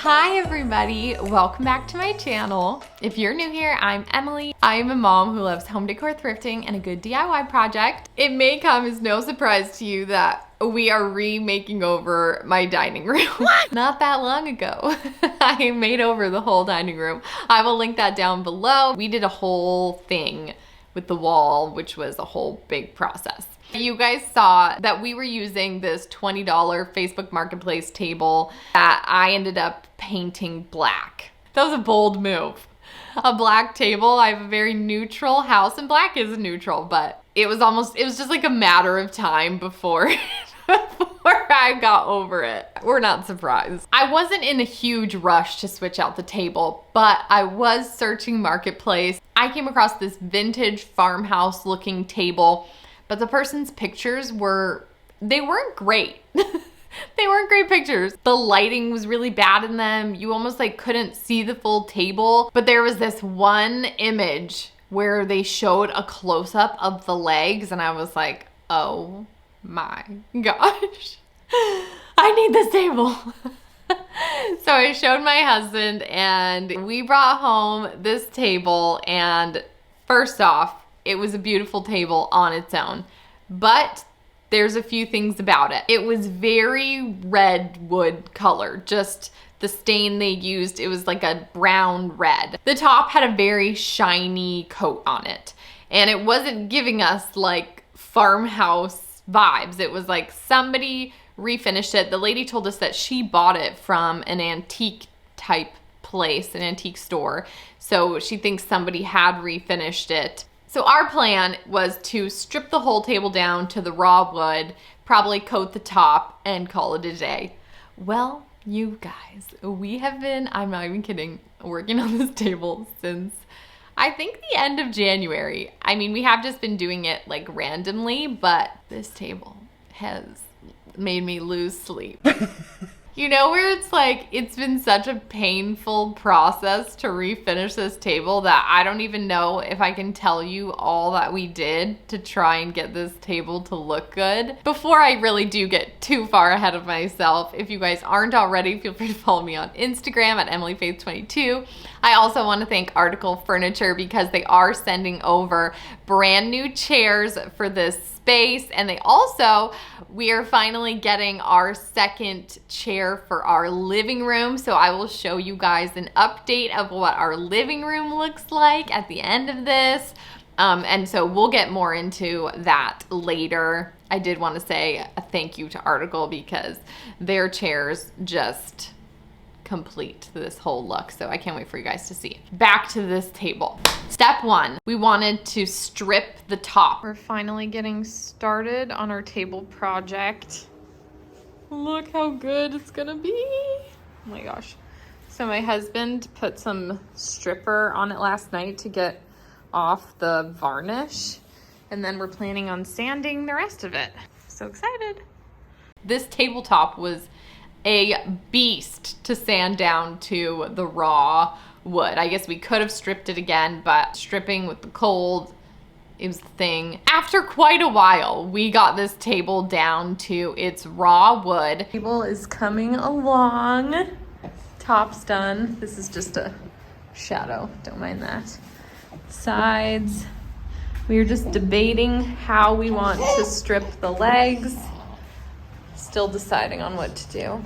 Hi everybody, welcome back to my channel. If you're new here, I'm Emily. I am a mom who loves home decor thrifting and a good DIY project. It may come as no surprise to you that we are remaking over my dining room. Not that long ago, I made over the whole dining room. I will link that down below. We did a whole thing with the wall, which was a whole big process. You guys saw that we were using this $20 Facebook Marketplace table that I ended up painting black. That was a bold move. A black table. I have a very neutral house and black is neutral, but it was just like a matter of time before I got over it. We're not surprised. I wasn't in a huge rush to switch out the table, but I was searching Marketplace. I came across this vintage farmhouse looking table, but the person's pictures they weren't great. They weren't great pictures. The lighting was really bad in them. You almost like couldn't see the full table, but there was this one image where they showed a close-up of the legs and I was like, oh my gosh, I need this table. So I showed my husband and we brought home this table, and first off, it was a beautiful table on its own, but there's a few things about it. It was very red wood color, just the stain they used. It was like a brown red. The top had a very shiny coat on it, and it wasn't giving us like farmhouse vibes. It was like somebody refinished it. The lady told us that she bought it from an antique type place, an antique store. So she thinks somebody had refinished it. So our plan was to strip the whole table down to the raw wood, probably coat the top, and call it a day. Well, you guys, we have been, I'm not even kidding, working on this table since I think the end of January. I mean, we have just been doing it like randomly, but this table has made me lose sleep. You know, where it's like, it's been such a painful process to refinish this table that I don't even know if I can tell you all that we did to try and get this table to look good. Before I really do get too far ahead of myself, if you guys aren't already, feel free to follow me on Instagram at EmilyFaith22. I also want to thank Article Furniture because they are sending over brand new chairs for this space, and we are finally getting our second chair for our living room. So I will show you guys an update of what our living room looks like at the end of this. And so we'll get more into that later. I did want to say a thank you to Article because their chairs just complete this whole look. So I can't wait for you guys to see. Back to this table. Step one, we wanted to strip the top. We're finally getting started on our table project. Look how good it's gonna be. Oh my gosh. So my husband put some stripper on it last night to get off the varnish, and then we're planning on sanding the rest of it. So excited. This tabletop was a beast to sand down to the raw wood. I guess we could have stripped it again, but stripping with the cold, it was the thing. After quite a while, we got this table down to its raw wood. Table is coming along. Top's done. This is just a shadow, don't mind that. Sides. We are just debating how we want to strip the legs. Still deciding on what to do.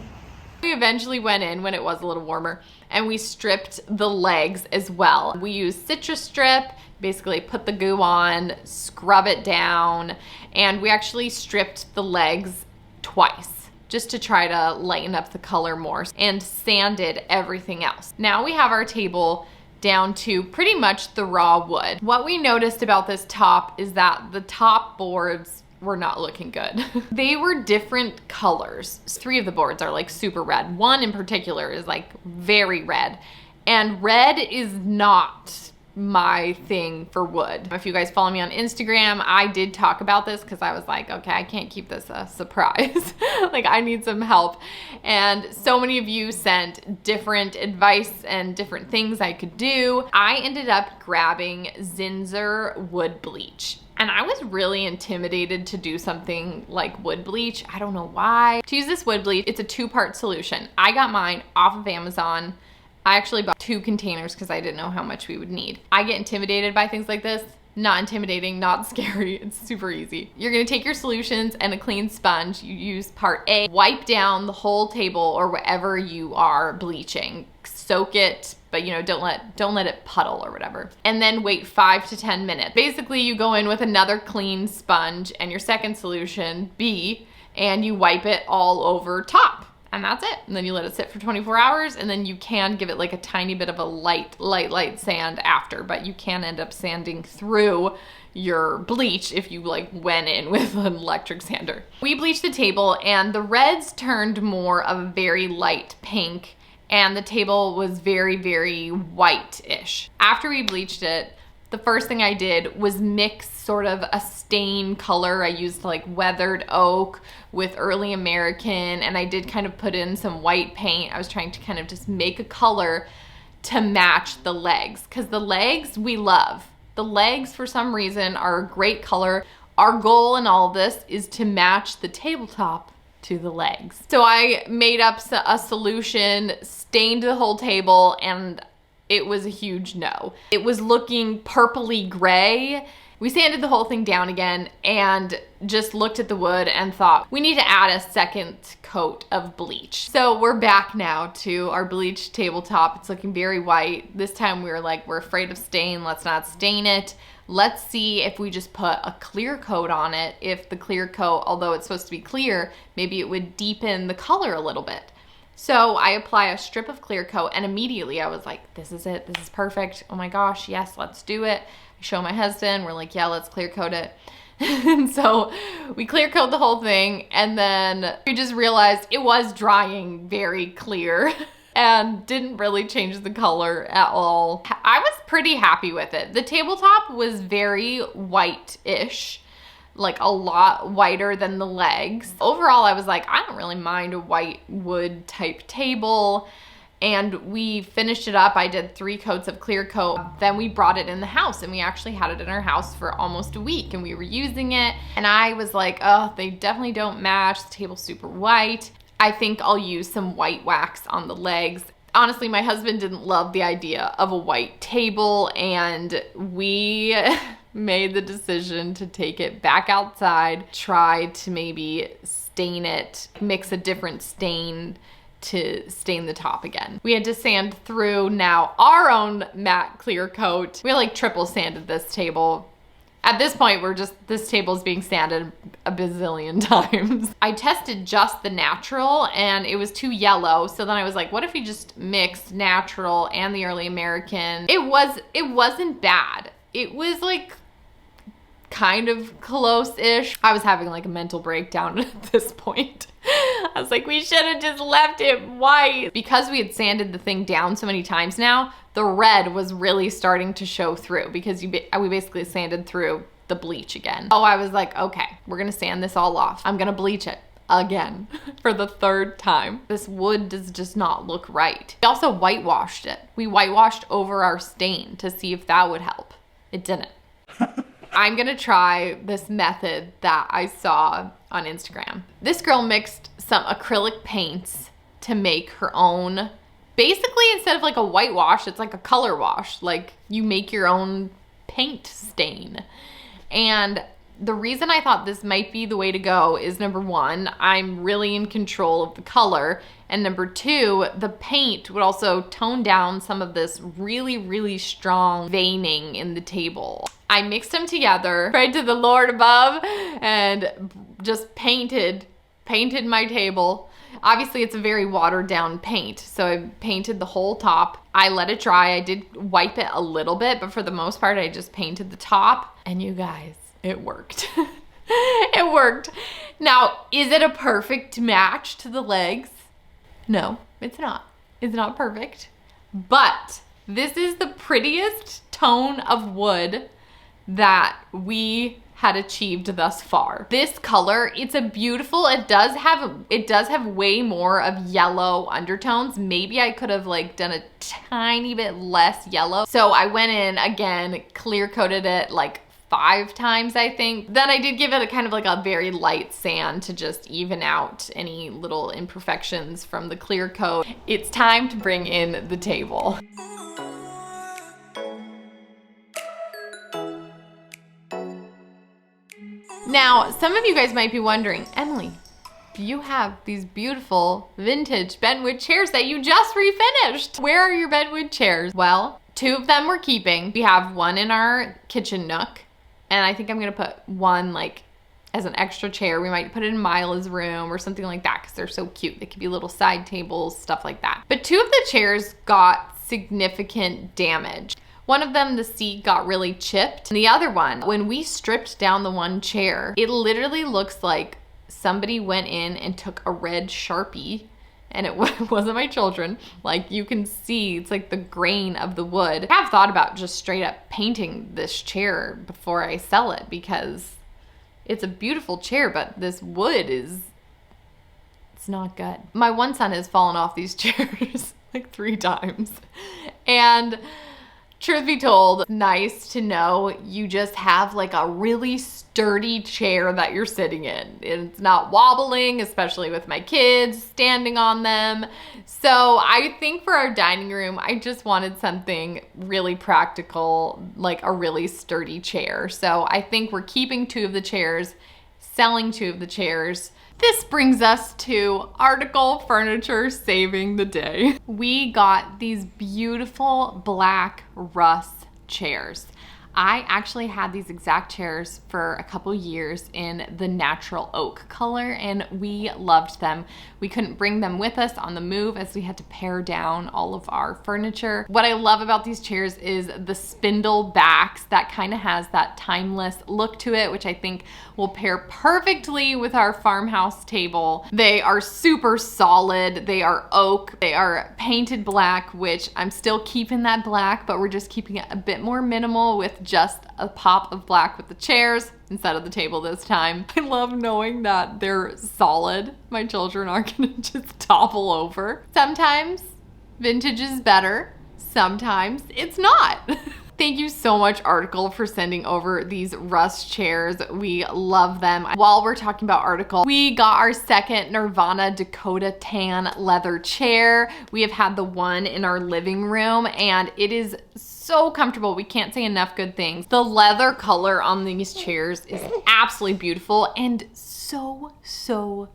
We eventually went in when it was a little warmer and we stripped the legs as well. We used citrus strip, basically put the goo on, scrub it down, and we actually stripped the legs twice just to try to lighten up the color more, and sanded everything else. Now we have our table down to pretty much the raw wood. What we noticed about this top is that the top boards were not looking good. They were different colors. 3 of the boards are like super red. One in particular is like very red, and red is not my thing for wood. If you guys follow me on Instagram, I did talk about this because I was like, okay, I can't keep this a surprise. Like, I need some help. And so many of you sent different advice and different things I could do. I ended up grabbing Zinsser wood bleach. And I was really intimidated to do something like wood bleach. I don't know why. To use this wood bleach, it's a 2-part solution. I got mine off of Amazon. I actually bought 2 containers because I didn't know how much we would need. I get intimidated by things like this. Not intimidating, not scary. It's super easy. You're gonna take your solutions and a clean sponge. You use part A, wipe down the whole table or wherever you are bleaching. Soak it, but you know, don't let it puddle or whatever. And then wait 5 to 10 minutes. Basically, you go in with another clean sponge and your second solution, B, and you wipe it all over top. And that's it. And then you let it sit for 24 hours, and then you can give it like a tiny bit of a light sand after, but you can end up sanding through your bleach if you like went in with an electric sander. We bleached the table and the reds turned more of a very light pink, and the table was very, very white-ish. After we bleached it, the first thing I did was mix sort of a stain color. I used like weathered oak with early American, and I did kind of put in some white paint. I was trying to kind of just make a color to match the legs, because the legs we love. The legs for some reason are a great color. Our goal in all this is to match the tabletop to the legs. So I made up a solution, stained the whole table, and it was a huge no. It was looking purpley gray. We sanded the whole thing down again and just looked at the wood and thought, we need to add a second coat of bleach. So we're back now to our bleached tabletop. It's looking very white. This time we were like, we're afraid of stain. Let's not stain it. Let's see if we just put a clear coat on it. If the clear coat, although it's supposed to be clear, maybe it would deepen the color a little bit. So I apply a strip of clear coat, and immediately I was like, this is it. This is perfect. Oh my gosh, yes, let's do it. I show my husband. We're like, yeah, let's clear coat it. And so we clear coat the whole thing, and then we just realized it was drying very clear and didn't really change the color at all. I was pretty happy with it. The tabletop was very white-ish, like a lot whiter than the legs. Overall, I was like, I don't really mind a white wood type table. And we finished it up. I did 3 coats of clear coat. Then we brought it in the house, and we actually had it in our house for almost a week, and we were using it. And I was like, oh, they definitely don't match. The table's super white. I think I'll use some white wax on the legs. Honestly, my husband didn't love the idea of a white table, and we made the decision to take it back outside, try to maybe stain it, mix a different stain to stain the top again. We had to sand through now our own matte clear coat. We like triple sanded this table. At this point, this table is being sanded a bazillion times. I tested just the natural and it was too yellow. So then I was like, what if we just mixed natural and the early American? It wasn't bad. It was like kind of close-ish. I was having like a mental breakdown at this point. I was like, we should have just left it white. Because we had sanded the thing down so many times now, the red was really starting to show through because we basically sanded through the bleach again. Oh, I was like, okay, we're gonna sand this all off. I'm gonna bleach it again for the 3rd time. This wood does just not look right. We also whitewashed it. We whitewashed over our stain to see if that would help. It didn't. I'm gonna try this method that I saw on Instagram. This girl mixed some acrylic paints to make her own. Basically, instead of like a whitewash, it's like a color wash. Like you make your own paint stain. And the reason I thought this might be the way to go is, number 1, I'm really in control of the color. And number 2, the paint would also tone down some of this really, really strong veining in the table. I mixed them together, prayed to the Lord above, and just painted my table. Obviously, it's a very watered down paint, so I painted the whole top. I let it dry. I did wipe it a little bit, but for the most part, I just painted the top. And you guys, it worked. It worked. Now, is it a perfect match to the legs? No, it's not. It's not perfect. But this is the prettiest tone of wood that we had achieved thus far. This color, it's a beautiful, it does have way more of yellow undertones. Maybe I could have like done a tiny bit less yellow. So I went in again, clear coated it like 5 times, I think. Then I did give it a kind of like a very light sand to just even out any little imperfections from the clear coat. It's time to bring in the table. Now, some of you guys might be wondering, Emily, you have these beautiful vintage Bentwood chairs that you just refinished. Where are your Bentwood chairs? Well, 2 of them we're keeping. We have one in our kitchen nook, and I think I'm gonna put one like as an extra chair. We might put it in Mila's room or something like that because they're so cute. They could be little side tables, stuff like that. But 2 of the chairs got significant damage. One of them, the seat got really chipped. And the other one, when we stripped down the one chair, it literally looks like somebody went in and took a red Sharpie, and it wasn't my children. Like, you can see it's like the grain of the wood. I have thought about just straight up painting this chair before I sell it because it's a beautiful chair, but this wood it's not good. My one son has fallen off these chairs like 3 times. And truth be told, nice to know you just have like a really sturdy chair that you're sitting in. It's not wobbling, especially with my kids standing on them. So I think for our dining room, I just wanted something really practical, like a really sturdy chair. So I think we're keeping 2 of the chairs, selling 2 of the chairs. This brings us to article furniture saving the day. We got these beautiful black Russ chairs. I actually had these exact chairs for a couple years in the natural oak color, and we loved them. We couldn't bring them with us on the move as we had to pare down all of our furniture. What I love about these chairs is the spindle backs that kind of has that timeless look to it, which I think will pair perfectly with our farmhouse table. They are super solid. They are oak. They are painted black, which I'm still keeping that black, but we're just keeping it a bit more minimal with just a pop of black with the chairs instead of the table this time. I love knowing that they're solid. My children aren't gonna just topple over. Sometimes vintage is better. Sometimes it's not. Thank you so much, Article, for sending over these Russ chairs. We love them. While we're talking about Article, we got our second Nirvana Dakota tan leather chair. We have had the one in our living room, and it is so comfortable. We can't say enough good things. The leather color on these chairs is absolutely beautiful and so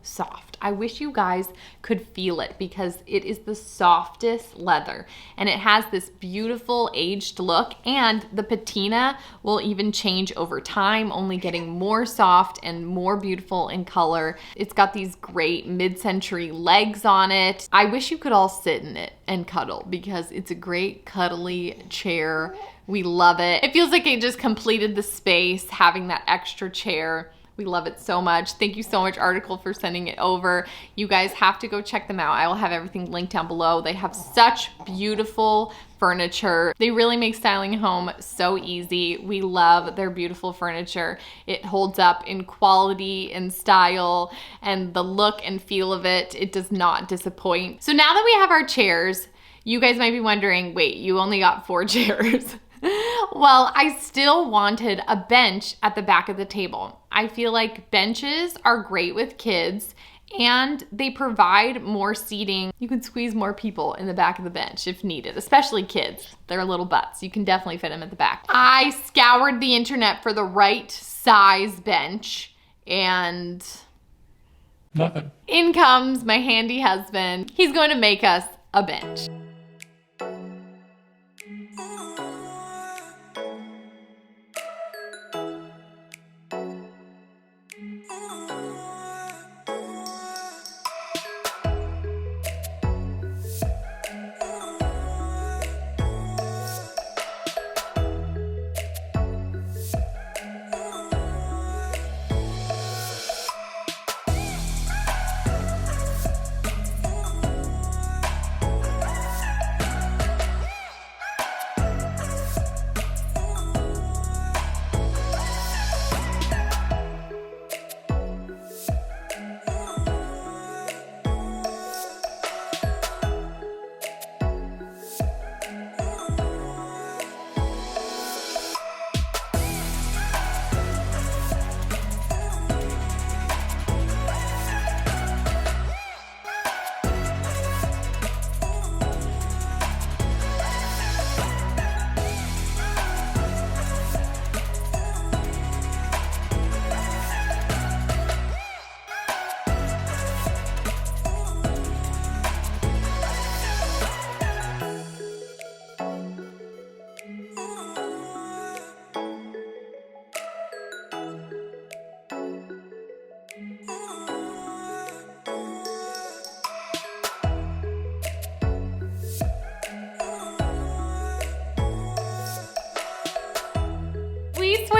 soft. I wish you guys could feel it because it is the softest leather, and it has this beautiful aged look, and the patina will even change over time, only getting more soft and more beautiful in color. It's got these great mid-century legs on it. I wish you could all sit in it and cuddle because it's a great cuddly chair. We love it. It feels like it just completed the space having that extra chair. We love it so much. Thank you so much, Article, for sending it over. You guys have to go check them out. I will have everything linked down below. They have such beautiful furniture. They really make styling home so easy. We love their beautiful furniture. It holds up in quality and style, and the look and feel of it, it does not disappoint. So now that we have our chairs, you guys might be wondering, wait, you only got 4 chairs. Well, I still wanted a bench at the back of the table. I feel like benches are great with kids and they provide more seating. You can squeeze more people in the back of the bench if needed, especially kids. They're little butts. You can definitely fit them at the back. I scoured the internet for the right size bench, and nothing. In comes my handy husband. He's going to make us a bench.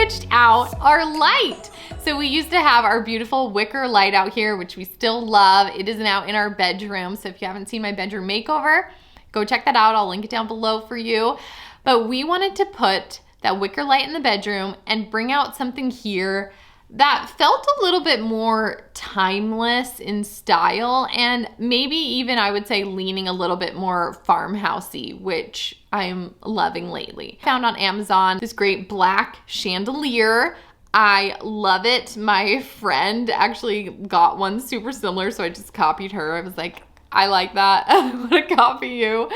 switched out our light. So we used to have our beautiful wicker light out here, which we still love. It is now in our bedroom. So if you haven't seen my bedroom makeover, go check that out. I'll link it down below for you. But we wanted to put that wicker light in the bedroom and bring out something here that felt a little bit more timeless in style, and maybe even, I would say, leaning a little bit more farmhousey, which I'm loving lately. Found on Amazon this great black chandelier. I love it. My friend actually got one super similar, so I just copied her. I was like, I like that. I'm gonna copy you.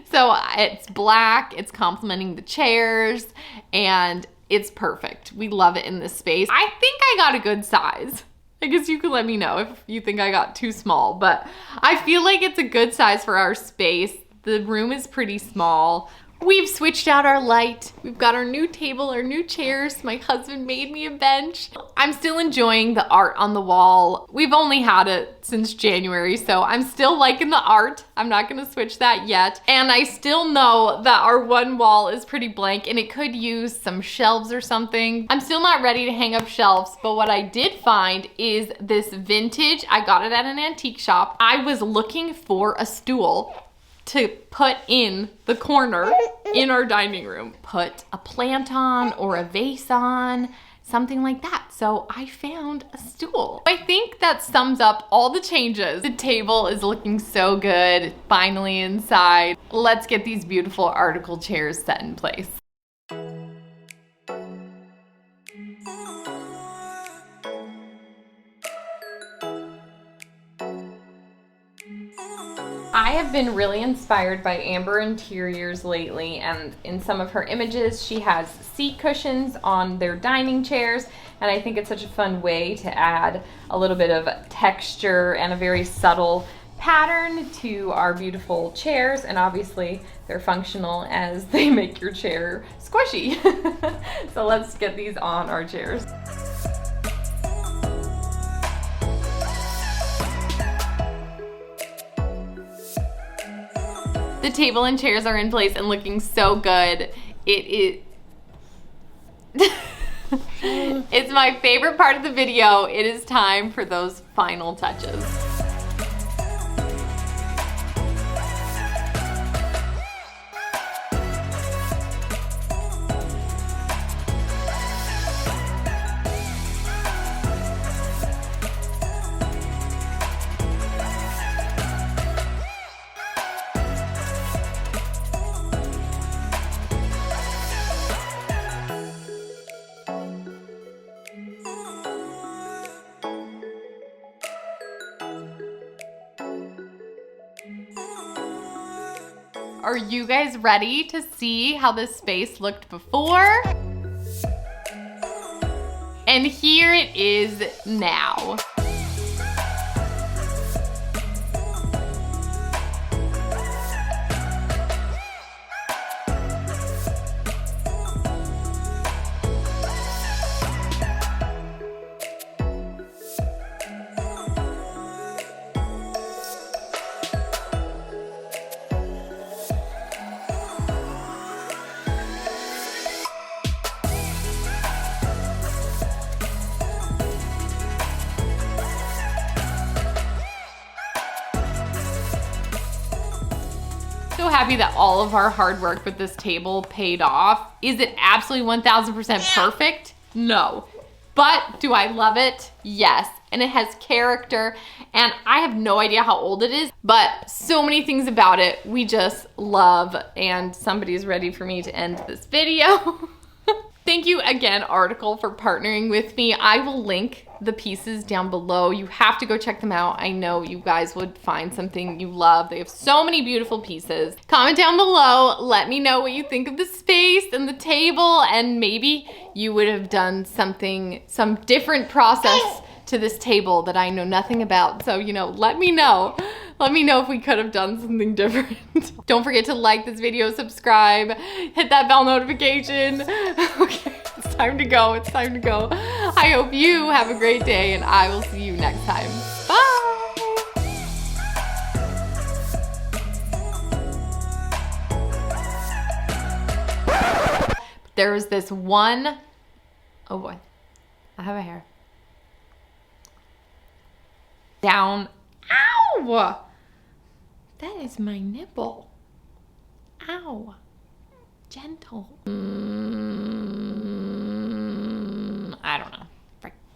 So it's black, it's complementing the chairs, and it's perfect. We love it in this space. I think I got a good size. I guess you could let me know if you think I got too small, but I feel like it's a good size for our space. The room is pretty small. We've switched out our light. We've got our new table, our new chairs. My husband made me a bench. I'm still enjoying the art on the wall. We've only had it since January, so I'm still liking the art. I'm not gonna switch that yet. And I still know that our one wall is pretty blank and it could use some shelves or something. I'm still not ready to hang up shelves, but what I did find is this vintage. I got it at an antique shop. I was looking for a stool to put in the corner in our dining room. Put a plant on or a vase on, something like that. So I found a stool. I think that sums up all the changes. The table is looking so good, finally inside. Let's get these beautiful article chairs set in place. I have been really inspired by Amber Interiors lately, and in some of her images she has seat cushions on their dining chairs, and I think it's such a fun way to add a little bit of texture and a very subtle pattern to our beautiful chairs, and obviously they're functional as they make your chair squishy. So let's get these on our chairs. The table and chairs are in place and looking so good. It's my favorite part of the video. It is time for those final touches. Are you guys ready to see how this space looked before? And here it is now. So happy that all of our hard work with this table paid off. Is it absolutely 1000% perfect? No. But do I love it? Yes. And it has character, and I have no idea how old it is, but so many things about it we just love, and somebody's ready for me to end this video. Thank you again, Article, for partnering with me. I will link the pieces down below. You have to go check them out. I know you guys would find something you love. They have so many beautiful pieces. Comment down below. Let me know what you think of the space and the table, and maybe you would have done something, some different process to this table that I know nothing about. So, you know, let me know. Let me know if we could have done something different. Don't forget to like this video, subscribe, hit that bell notification. Okay, it's time to go. It's time to go. I hope you have a great day, and I will see you next time. Bye. There was this one Oh boy. I have a hair. Down. Ow! That is my nipple. Ow. Gentle.